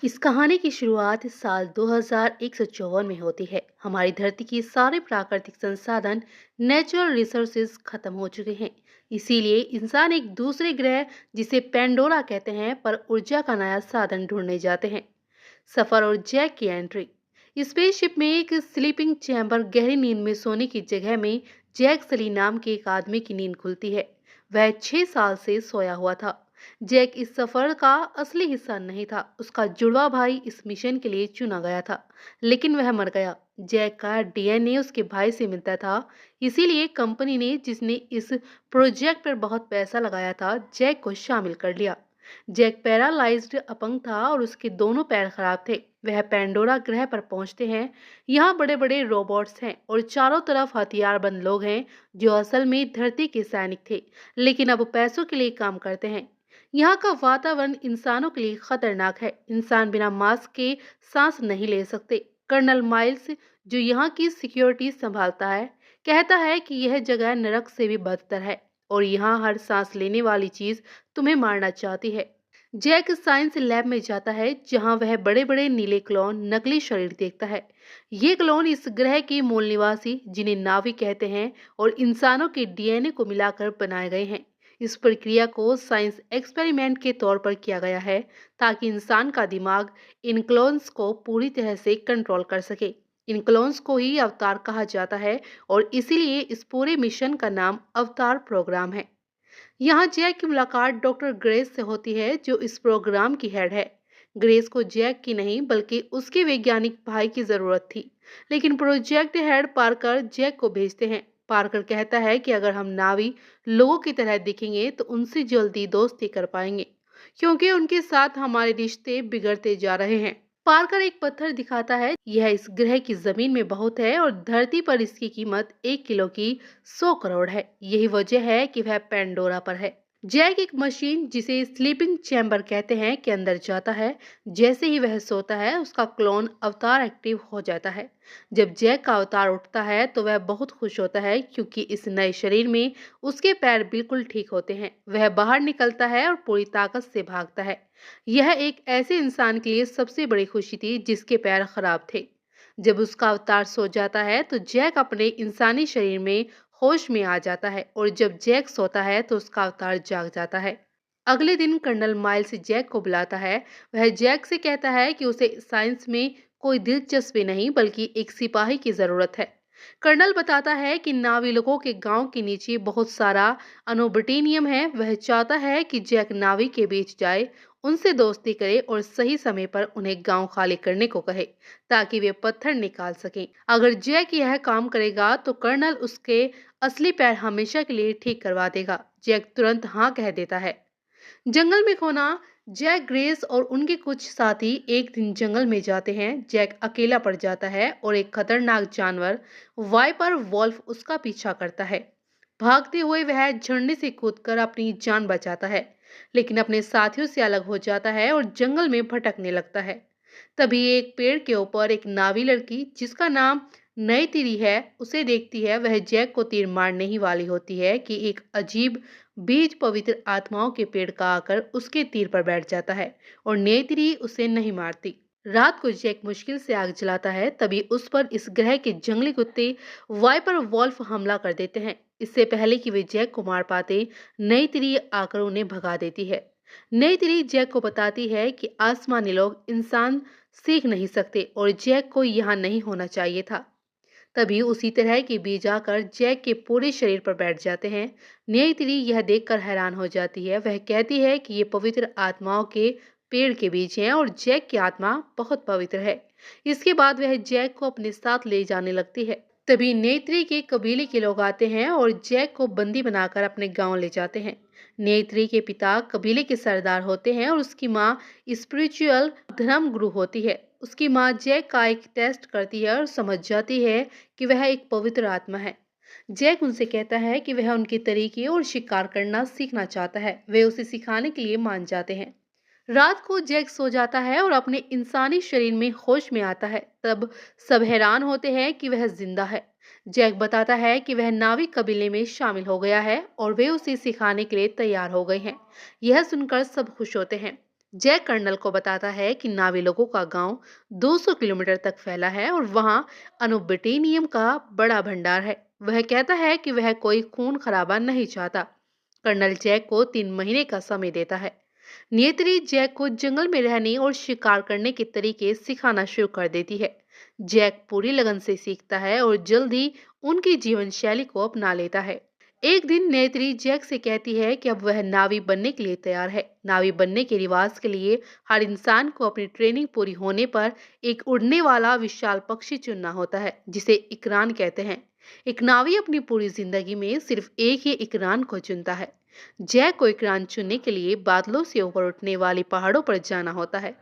इस कहानी की शुरुआत साल 2154 में होती है। हमारी धरती की सारे प्राकृतिक संसाधन नेचुरल रिसोर्सेज खत्म हो चुके हैं। इसीलिए इंसान एक दूसरे ग्रह, जिसे पेंडोरा कहते हैं, पर ऊर्जा का नया साधन ढूंढने जाते हैं। सफर और जैक की एंट्री। स्पेसशिप में एक स्लीपिंग चैम्बर, गहरी नींद में सोने की जगह में जैक सली नाम के एक आदमी की नींद खुलती है। वह 6 साल से सोया हुआ था। जैक इस सफर का असली हिस्सा नहीं था, उसका जुड़वा भाई इस मिशन के लिए चुना गया था, लेकिन वह मर गया। जैक का डीएनए उसके भाई से मिलता था, इसीलिए कंपनी ने, जिसने इस प्रोजेक्ट पर बहुत पैसा लगाया था, जैक को शामिल कर लिया। जैक पैरालाइज्ड अपंग था और उसके दोनों पैर खराब थे। वह पेंडोरा ग्रह पर पहुंचते हैं। यहाँ बड़े बड़े रोबोट्स हैं और चारों तरफ हथियारबंद लोग हैं, जो असल में धरती के सैनिक थे, लेकिन अब पैसों के लिए काम करते हैं। यहाँ का वातावरण इंसानों के लिए खतरनाक है। इंसान बिना मास्क के सांस नहीं ले सकते। कर्नल माइल्स, जो यहाँ की सिक्योरिटी संभालता है, कहता है कि यह जगह नरक से भी बदतर है और यहाँ हर सांस लेने वाली चीज तुम्हें मारना चाहती है। जैक साइंस लैब में जाता है, जहां वह बड़े बड़े नीले क्लोन नकली शरीर देखता है। ये क्लोन इस ग्रह के मूल निवासी, जिन्हें नावी कहते हैं, और इंसानों के डीएनए को मिलाकर बनाए गए हैं। इस प्रक्रिया को साइंस एक्सपेरिमेंट के तौर पर किया गया है, ताकि इंसान का दिमाग इन क्लोन्स को पूरी तरह से कंट्रोल कर सके। इन क्लोन्स को ही अवतार कहा जाता है और इसीलिए इस पूरे मिशन का नाम अवतार प्रोग्राम है। यहाँ जैक की मुलाकात डॉक्टर ग्रेस से होती है, जो इस प्रोग्राम की हेड है। ग्रेस को जैक की नहीं, बल्कि उसके वैज्ञानिक भाई की जरूरत थी, लेकिन प्रोजेक्ट हेड पार्कर जैक को भेजते हैं। पार्कर कहता है कि अगर हम नावी लोगों की तरह दिखेंगे तो उनसे जल्दी दोस्ती कर पाएंगे, क्योंकि उनके साथ हमारे रिश्ते बिगड़ते जा रहे हैं। पार्कर एक पत्थर दिखाता है। यह इस ग्रह की जमीन में बहुत है और धरती पर इसकी कीमत 1 किलो की 100 करोड़ है। यही वजह है कि वह पेंडोरा पर है। जैक एक मशीन, जिसे स्लीपिंग चैम्बर कहते हैं, के अंदर जाता है। जैसे ही वह सोता है, उसका क्लोन अवतार एक्टिव हो जाता है। जब जैक का अवतार उठता है तो वह बहुत खुश होता है, क्योंकि इस नए शरीर में उसके पैर बिल्कुल ठीक होते हैं। वह बाहर निकलता है और पूरी ताकत से भागता है। यह एक ऐसे इंसान के लिए सबसे बड़ी खुशी थी जिसके पैर खराब थे। जब उसका अवतार सो जाता है तो जैक अपने इंसानी शरीर में होश में आ जाता है, और जब जैक सोता है तो उसका अवतार जाग जाता है। अगले दिन कर्नल माइल्स जैक को बुलाता है। वह जैक से कहता है कि उसे साइंस में कोई दिलचस्पी नहीं, बल्कि एक सिपाही की जरूरत है। कर्नल बताता है कि नाविकों के गांव के नीचे बहुत सारा अनोबटिनियम है। वह चाहता है कि जैक नावी के बीच जाए, उनसे दोस्ती करे और सही समय पर उन्हें गांव खाली करने को कहे, ताकि वे पत्थर निकाल सकें। अगर जैक यह काम करेगा तो कर्नल उसके असली पैर हमेशा के लिए ठीक करवा देगा। जैक तुरंत हाँ कह देता है। जंगल में खोना। जैक, ग्रेस और उनके कुछ साथी एक दिन जंगल में जाते हैं। जैक अकेला पड़ जाता है और एक खतरनाक जानवर, वाइपर वॉल्फ, उसका पीछा करता है। भागते हुए वह झरने से कूदकर अपनी जान बचाता है, लेकिन अपने साथियों से अलग हो जाता है और जंगल में भटकने लगता है। तभी एक पेड़ के ऊपर एक नावी लड़की, जिसका नाम नई तिरी है, उसे देखती है। वह जैक को तीर मारने ही वाली होती है कि एक अजीब बीज पवित्र आत्माओं के पेड़ का आकर उसके तीर पर बैठ जाता है, और नेत्री उसे नहीं मारती। रात को जैक मुश्किल से आग जलाता है, तभी उस पर इस ग्रह के जंगली कुत्ते वाइपर वॉल्फ हमला कर देते हैं। इससे पहले कि वे जैक को मार पाते, नई तिरी आकर उन्हें भगा देती है। नई तिरी जैक को बताती है कि आसमानी लोग इंसान सीख नहीं सकते और जैक को यहाँ नहीं होना चाहिए था। तभी उसी तरह के बीज आकर जैक के पूरे शरीर पर बैठ जाते हैं। न्यायित्री यह देखकर हैरान हो जाती है। वह कहती है कि ये पवित्र आत्माओं के पेड़ के बीज हैं और जैक की आत्मा बहुत पवित्र है। इसके बाद वह जैक को अपने साथ ले जाने लगती है। तभी नेत्री के कबीले के लोग आते हैं और जैक को बंदी बनाकर अपने गांव ले जाते हैं। नेत्री के पिता कबीले के सरदार होते हैं और उसकी माँ स्पिरिचुअल धर्म गुरु होती है। उसकी माँ जैक का एक टेस्ट करती है और समझ जाती है कि वह एक पवित्र आत्मा है। जैक उनसे कहता है कि वह उनके तरीके और शिकार करना सीखना चाहता है। वे उसे सिखाने के लिए मान जाते हैं। रात को जैक सो जाता है और अपने इंसानी शरीर में होश में आता है। तब सब हैरान होते हैं कि वह जिंदा है। जैक बताता है कि वह नाविक कबीले में शामिल हो गया है और वे उसे सिखाने के लिए तैयार हो गए हैं। यह सुनकर सब खुश होते हैं। जैक कर्नल को बताता है कि नावी लोगों का गांव 200 किलोमीटर तक फैला है और वहां अनुबिटेनियम का बड़ा भंडार है। वह कहता है कि वह कोई खून खराबा नहीं चाहता। कर्नल जैक को 3 महीने का समय देता है। नियति जैक को जंगल में रहने और शिकार करने के तरीके सिखाना शुरू कर देती है। जैक पूरी लगन से सीखता है और जल्द ही उनकी जीवन शैली को अपना लेता है। एक दिन नेत्री जैक से कहती है कि अब वह नावी बनने के लिए तैयार है। नावी बनने के रिवाज के लिए हर इंसान को अपनी ट्रेनिंग पूरी होने पर एक उड़ने वाला विशाल पक्षी चुनना होता है, जिसे इकरान कहते हैं। एक नावी अपनी पूरी जिंदगी में सिर्फ एक ही इकरान को चुनता है। जैक को इकरान चुनने के लिए बादलों से ऊपर उठने वाली पहाड़ों पर जाना होता है।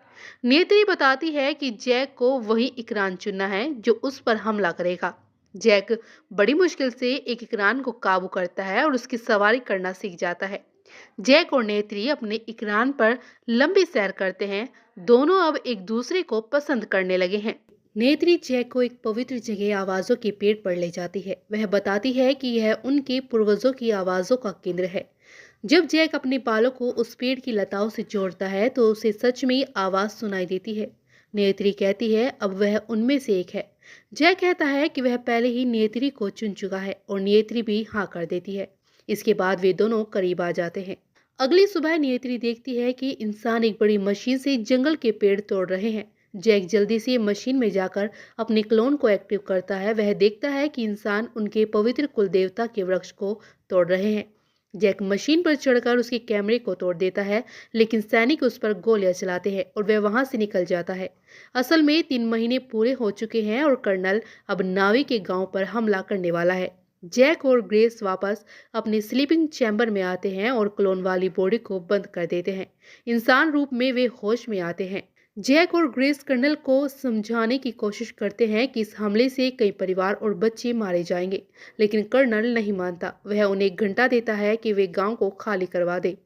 नेत्री बताती है कि जैक को वही इकरान चुनना है जो उस पर हमला करेगा। जैक बड़ी मुश्किल से एक इकरान को काबू करता है और उसकी सवारी करना सीख जाता है। जैक और नेत्री अपने इकरान पर लंबी सैर करते हैं। दोनों अब एक दूसरे को पसंद करने लगे हैं। नेत्री जैक को एक पवित्र जगह आवाजों के पेड़ पर ले जाती है। वह बताती है कि यह उनके पूर्वजों की आवाजों का केंद्र है। जब जैक अपने बालों को उस पेड़ की लताओं से जोड़ता है तो उसे सच में आवाज सुनाई देती है। नेत्री कहती है अब वह उनमें से एक है। जय कहता है कि वह पहले ही नेत्री को चुन चुका है और नेत्री भी हाँ कर देती है। इसके बाद वे दोनों करीब आ जाते हैं। अगली सुबह नेत्री देखती है कि इंसान एक बड़ी मशीन से जंगल के पेड़ तोड़ रहे हैं। जैक जल्दी से मशीन में जाकर अपने क्लोन को एक्टिव करता है। वह देखता है कि इंसान उनके पवित्र कुल देवता के वृक्ष को तोड़ रहे हैं। जैक मशीन पर चढ़कर उसके कैमरे को तोड़ देता है, लेकिन सैनिक उस पर गोलियां चलाते हैं और वह वहां से निकल जाता है। असल में 3 महीने पूरे हो चुके हैं और कर्नल अब नावी के गांव पर हमला करने वाला है। जैक और ग्रेस वापस अपने स्लीपिंग चैम्बर में आते हैं और क्लोन वाली बॉडी को बंद कर देते हैं। इंसान रूप में वे होश में आते हैं। जैक और ग्रेस कर्नल को समझाने की कोशिश करते हैं कि इस हमले से कई परिवार और बच्चे मारे जाएंगे, लेकिन कर्नल नहीं मानता। वह उन्हें 1 घंटा देता है कि वे गांव को खाली करवा दे।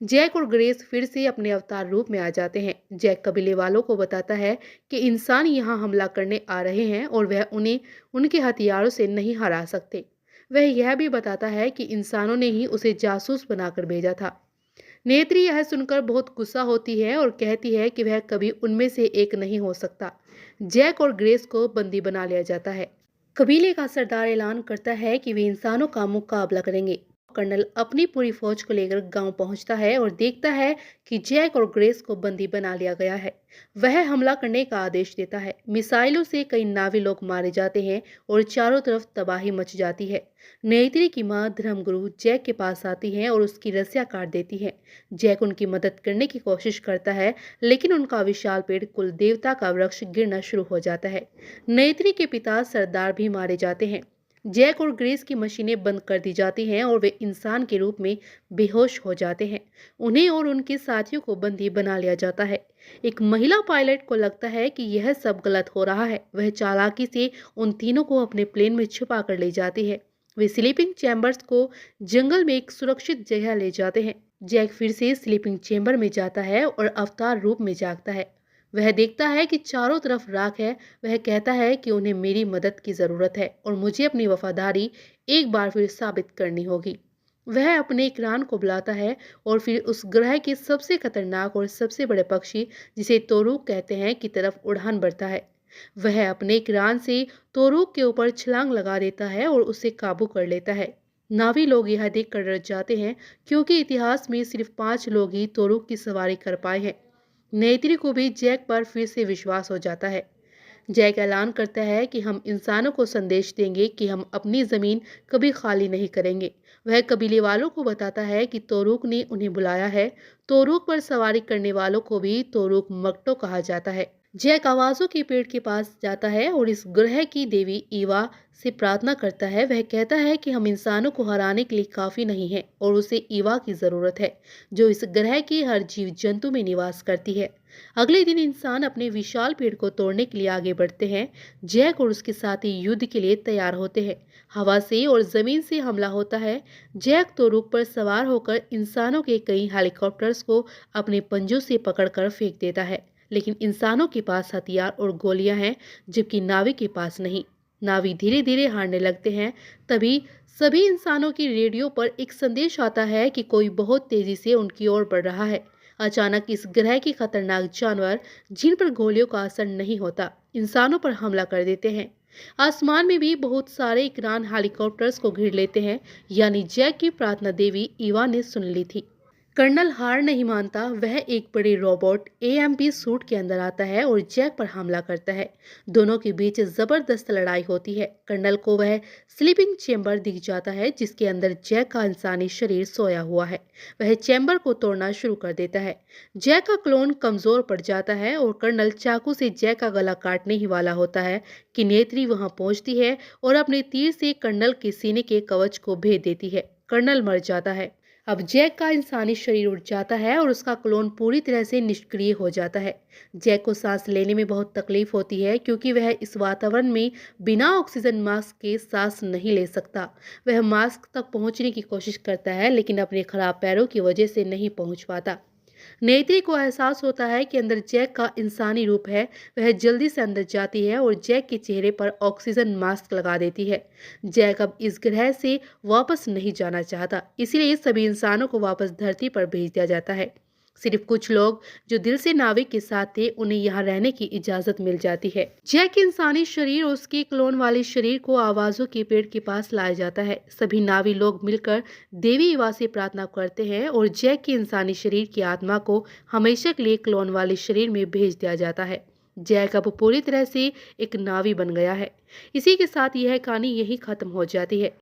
जैक और ग्रेस फिर से अपने अवतार रूप में आ जाते हैं। जैक कबीले वालों को बताता है कि इंसान यहाँ हमला करने आ रहे हैं और वह उन्हें उनके हथियारों से नहीं हरा सकते। वह यह भी बताता है कि इंसानों ने ही उसे जासूस बनाकर भेजा था। नेत्री यह सुनकर बहुत गुस्सा होती है और कहती है कि वह कभी उनमें से एक नहीं हो सकता। जैक और ग्रेस को बंदी बना लिया जाता है। कबीले का सरदार ऐलान करता है कि वे इंसानों का मुकाबला करेंगे। कर्नल अपनी पूरी फौज को लेकर गांव पहुंचता है और देखता है कि जैक और ग्रेस को बंदी बना लिया गया है। वह हमला करने का आदेश देता है। मिसाइलों से कई नावी लोग मारे जाते हैं और चारों तरफ तबाही मच जाती है। नेत्री की मां धर्मगुरु जैक के पास आती हैं और उसकी रस्सियां काट देती हैं। जैक उनकी मदद करने की कोशिश करता है, लेकिन उनका विशाल पेड़ कुल देवता का वृक्ष गिरना शुरू हो जाता है। नेत्री के पिता सरदार भी मारे जाते हैं। जैक और ग्रेस की मशीनें बंद कर दी जाती हैं और वे इंसान के रूप में बेहोश हो जाते हैं। उन्हें और उनके साथियों को बंदी बना लिया जाता है। एक महिला पायलट को लगता है कि यह सब गलत हो रहा है। वह चालाकी से उन तीनों को अपने प्लेन में छुपा कर ले जाती है। वे स्लीपिंग चैम्बर्स को जंगल में एक सुरक्षित जगह ले जाते हैं। जैक फिर से स्लीपिंग चैम्बर में जाता है और अवतार रूप में जागता है। वह देखता है कि चारों तरफ राख है। वह कहता है कि उन्हें मेरी मदद की जरूरत है और मुझे अपनी वफादारी एक बार फिर साबित करनी होगी। वह अपने इकरान को बुलाता है और फिर उस ग्रह के सबसे खतरनाक और सबसे बड़े पक्षी, जिसे तोरूक कहते हैं, की तरफ उड़ान भरता है। वह अपने इकरान से तोरूक के ऊपर छलांग लगा देता है और उसे काबू कर लेता है। नावी लोग यह देखकर डर जाते हैं, क्योंकि इतिहास में सिर्फ 5 लोग ही तोरूक की सवारी कर पाए हैं। नेत्री को भी जैक पर फिर से विश्वास हो जाता है। जैक ऐलान करता है कि हम इंसानों को संदेश देंगे कि हम अपनी जमीन कभी खाली नहीं करेंगे। वह कबीले वालों को बताता है कि तोरूक ने उन्हें बुलाया है। तोरूक पर सवारी करने वालों को भी तोरूक मकटो कहा जाता है। जैक आवाजों के पेड़ के पास जाता है और इस ग्रह की देवी ईवा से प्रार्थना करता है। वह कहता है कि हम इंसानों को हराने के लिए काफी नहीं हैं और उसे ईवा की जरूरत है, जो इस ग्रह के हर जीव जंतु में निवास करती है। अगले दिन इंसान अपने विशाल पेड़ को तोड़ने के लिए आगे बढ़ते हैं। जैक और उसके साथी युद्ध के लिए तैयार होते हैं। हवा से और जमीन से हमला होता है। जैक तोरूक पर सवार होकर इंसानों के कई हेलीकॉप्टर्स को अपने पंजों से पकड़कर फेंक देता है, लेकिन इंसानों के पास हथियार और गोलियां हैं, जबकि नावी के पास नहीं। नावी धीरे धीरे हारने लगते हैं। तभी सभी इंसानों की रेडियो पर एक संदेश आता है कि कोई बहुत तेजी से उनकी ओर बढ़ रहा है। अचानक इस ग्रह के खतरनाक जानवर, जिन पर गोलियों का असर नहीं होता, इंसानों पर हमला कर देते हैं। आसमान में भी बहुत सारे ईरान हेलीकॉप्टर्स को घेर लेते हैं, यानी जैक की प्रार्थना देवी ईवा ने सुन ली थी। कर्नल हार नहीं मानता। वह एक बड़े रोबोट एएमपी सूट के अंदर आता है और जैक पर हमला करता है। दोनों के बीच जबरदस्त लड़ाई होती है। कर्नल को वह स्लीपिंग चेंबर दिख जाता है जिसके अंदर जैक का इंसानी शरीर सोया हुआ है। वह चेंबर को तोड़ना शुरू कर देता है। जैक का क्लोन कमजोर पड़ जाता है और कर्नल चाकू से जैक का गला काटने ही वाला होता है कि नेत्री वहां पहुंचती है और अपने तीर से कर्नल के सीने के कवच को भेद देती है। कर्नल मर जाता है। अब जैक का इंसानी शरीर उड़ जाता है और उसका क्लोन पूरी तरह से निष्क्रिय हो जाता है। जैक को सांस लेने में बहुत तकलीफ होती है क्योंकि वह इस वातावरण में बिना ऑक्सीजन मास्क के सांस नहीं ले सकता। वह मास्क तक पहुंचने की कोशिश करता है लेकिन अपने खराब पैरों की वजह से नहीं पहुंच पाता। नेत्री को एहसास होता है कि अंदर जैक का इंसानी रूप है। वह जल्दी से अंदर जाती है और जैक के चेहरे पर ऑक्सीजन मास्क लगा देती है। जैक अब इस ग्रह से वापस नहीं जाना चाहता, इसलिए सभी इंसानों को वापस धरती पर भेज दिया जाता है। सिर्फ कुछ लोग जो दिल से नाविक के साथ थे, उन्हें यहाँ रहने की इजाजत मिल जाती है। जैक के इंसानी शरीर और उसके क्लोन वाले शरीर को आवाजों के पेड़ के पास लाया जाता है। सभी नावी लोग मिलकर देवी ईवा से प्रार्थना करते हैं और जैक के इंसानी शरीर की आत्मा को हमेशा के लिए क्लोन वाले शरीर में भेज दिया जाता है। जैक अब पूरी तरह से एक नावी बन गया है। इसी के साथ यह कहानी यही खत्म हो जाती है।